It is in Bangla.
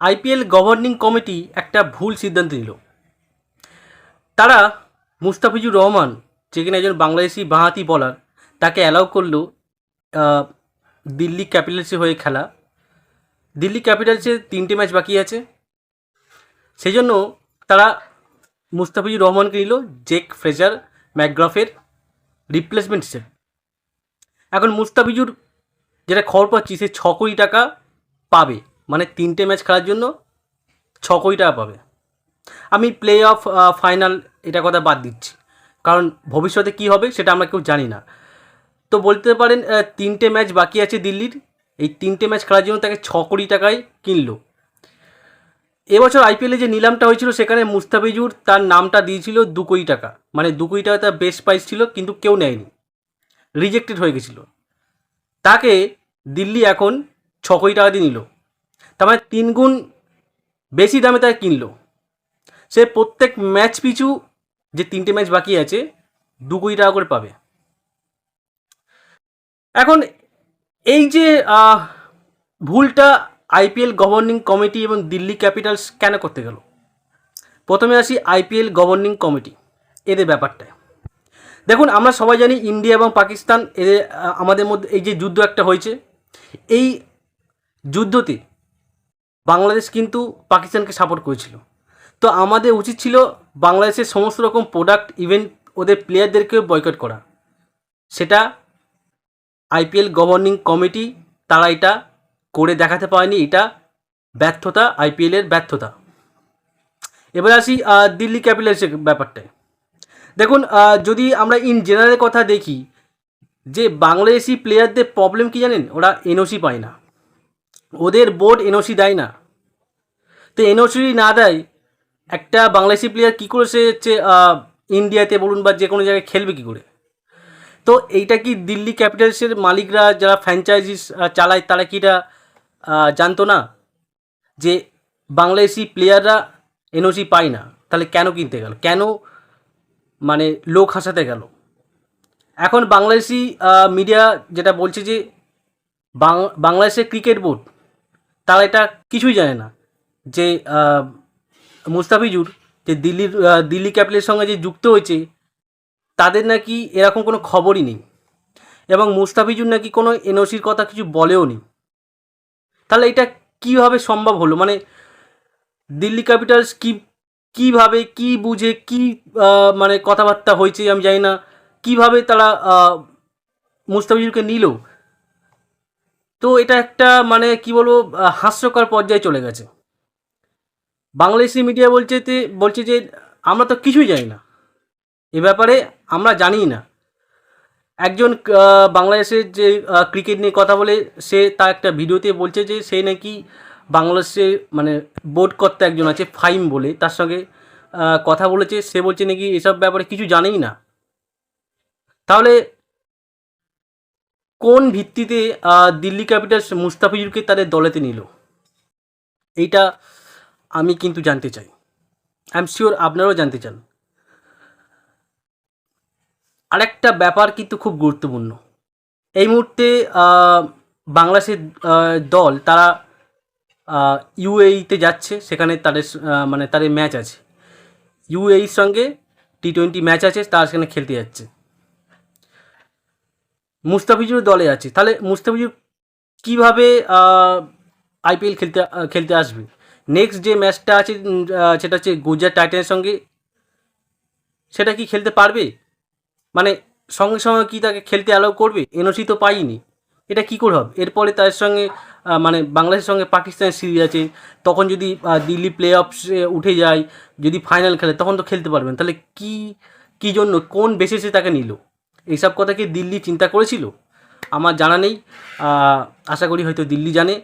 আইপিএল গভর্নিং কমিটি একটা ভুল সিদ্ধান্ত নিল। তারা মুস্তাফিজুর রহমান, যে কিনা একজন বাংলাদেশি বাঁহাতি বলার, তাকে অ্যালাউ করলো দিল্লি ক্যাপিটালসের হয়ে খেলা। দিল্লি ক্যাপিটালসের 3টে ম্যাচ বাকি আছে, সেই জন্য তারা মুস্তাফিজুর রহমানকে নিল জেক ফ্রেজার ম্যাকগ্রাফের রিপ্লেসমেন্ট হিসেবে। এখন মুস্তাফিজুর, যেটা খবর পাচ্ছি, সে 6 কোটি টাকা পাবে, মানে 3টে ম্যাচ খেলার জন্য 6 কোটি টাকা পাবে। আমি প্লে অফ ফাইনাল এটা কথা বাদ দিচ্ছি, কারণ ভবিষ্যতে কী হবে সেটা আমরা কেউ জানি না। তো বলতে পারেন 3টে ম্যাচ বাকি আছে দিল্লির, এই 3টে ম্যাচ খেলার জন্য তাকে 6 কোটি টাকায় কিনলো। এবছর আইপিএলে যে নিলামটা হয়েছিল সেখানে মুস্তাফিজুর তার নামটা দিয়েছিল 2 কোটি টাকা, মানে 2 কোটি টাকা তার বেস্ট প্রাইস ছিল, কিন্তু কেউ নেয়নি, রিজেক্টেড হয়ে গেছিলো। তাকে দিল্লি এখন 6 কোটি টাকা দিয়ে নিল, তার মানে 3 গুণ বেশি দামে তাকে কিনলো। সে প্রত্যেক ম্যাচ পিছু, যে 3টে ম্যাচ বাকি আছে, 2 কোটি টাকা করে পাবে। এখন এই যে ভুলটা আইপিএল গভর্নিং কমিটি এবং দিল্লি ক্যাপিটালস কেন করতে গেল, প্রথমে আসি আইপিএল গভর্নিং কমিটি, এদের ব্যাপারটায়। দেখুন, আমরা সবাই জানি ইন্ডিয়া এবং পাকিস্তান, এদের আমাদের মধ্যে এই যে যুদ্ধ একটা হয়েছে, এই যুদ্ধতে বাংলাদেশ কিন্তু পাকিস্তানকে সাপোর্ট করেছিল। তো আমাদের উচিত ছিল বাংলাদেশের সমস্ত রকম প্রোডাক্ট, ইভেন্ট, ওদের প্লেয়ারদেরকেও বয়কট করা। সেটা আইপিএল গভর্নিং কমিটি, তারা এটা করে দেখাতে পারেনি, এটা ব্যর্থতা, আইপিএলের ব্যর্থতা। এবার আসি দিল্লি ক্যাপিটালসের ব্যাপারটায়। দেখুন, যদি আমরা ইন জেনারেল কথা দেখি, যে বাংলাদেশি প্লেয়ারদের প্রবলেম কী জানেন, ওরা এনওসি পায় না, ওদের বোর্ড এনওসি দেয় না। তো এনওসি না দেয়, একটা বাংলাদেশি প্লেয়ার কী করে সে হচ্ছে ইন্ডিয়াতে বলুন বা যে কোনো জায়গায় খেলবে কী করে? তো এইটা কি দিল্লি ক্যাপিটালসের মালিকরা, যারা ফ্র্যাঞ্চাইজিস চালায়, তারা কি এটা জানতো না যে বাংলাদেশি প্লেয়াররা এনওসি পায় না? তাহলে কেন কিনতে গেল, কেন মানে লোক হাসাতে গেল? এখন বাংলাদেশি মিডিয়া যেটা বলছে যে বাংলাদেশের ক্রিকেট বোর্ড, তারা এটা কিছুই জানে না যে মুস্তাফিজুর যে দিল্লি ক্যাপিটালের সঙ্গে যে যুক্ত হয়েছে, তাদের নাকি এরকম কোনো খবরই নেই, এবং মুস্তাফিজুর নাকি কোনো এনওসির কথা কিছু বলেও নি। তাহলে এটা কীভাবে সম্ভব হলো? মানে দিল্লি ক্যাপিটালস কীভাবে, কী বুঝে, কী মানে কথাবার্তা হয়েছে আমি জানি না, কীভাবে তারা মুস্তাফিজুরকে নিল। তো এটা একটা মানে কি বলবো, হাস্যকর পর্যায়ে চলে গেছে। বাংলাদেশি মিডিয়া বলছে যে আমরা তো কিছুই জানি না, এ ব্যাপারে আমরা জানিই না। একজন বাংলাদেশের যে ক্রিকেট নিয়ে কথা বলে, সে তার একটা ভিডিওতে বলছে যে সে নাকি বাংলাদেশে মানে বোর্ড কর্তা একজন আছে ফাইম বলে, তার সঙ্গে কথা বলেছে, সে বলছে নাকি এসব ব্যাপারে কিছু জানেই না। তাহলে কোন ভিত্তিতে দিল্লি ক্যাপিটালস মুস্তাফিজুরকে তাদের দলেতে নিল, এইটা আমি কিন্তু জানতে চাই। আই এম শিওর আপনারাও জানতে চান। আরেকটা ব্যাপার কিন্তু খুব গুরুত্বপূর্ণ, এই মুহূর্তে বাংলাদেশের দল, তারা ইউএইতে যাচ্ছে, সেখানে তাদের মানে তাদের ম্যাচ আছে, ইউএইর সঙ্গে T20 ম্যাচ আছে, তারা সেখানে খেলতে যাচ্ছে। মুস্তাফিজুর দলে আছে, তাহলে মুস্তাফিজুর কীভাবে আইপিএল খেলতে আসবে? নেক্সট যে ম্যাচটা আছে সেটা হচ্ছে গুজরাট টাইটান্সের সঙ্গে, সেটা কি খেলতে পারবে? মানে সঙ্গে সঙ্গে কি তাকে খেলতে অ্যালাউ করবে? এনওসি তো পাইনি, এটা কী করে হবে? এরপরে তাদের সঙ্গে মানে বাংলাদেশের সঙ্গে পাকিস্তানের সিরিজ আছে, তখন যদি দিল্লি প্লে অফসে উঠে যায়, যদি ফাইনাল খেলে, তখন তো খেলতে পারবেন। তাহলে কী জন্য, কোন বেসিসে তাকে নিল? এইসব কথা কি দিল্লি চিন্তা করেছিল? আমার জানা নেই, আশা করি হয়তো দিল্লি জানে।